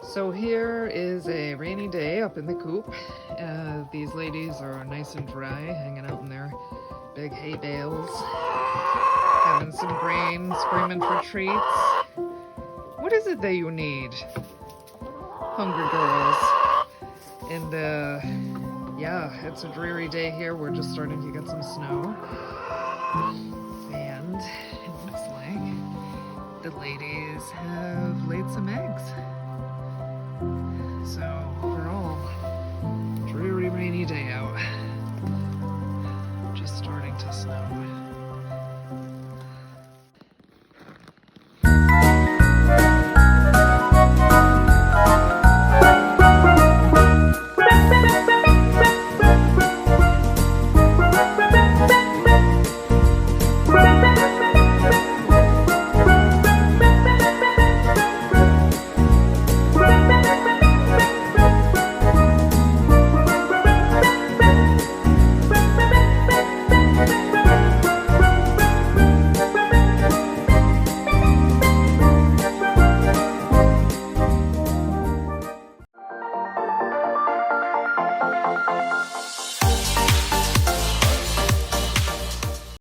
So here is a rainy day up in the coop. These ladies are nice and dry, hanging out in their big hay bales, having some grain, screaming for treats. What is it that you need, hungry girls? And yeah, it's a dreary day here. We're just starting to get some snow. And it looks like the ladies have laid some eggs.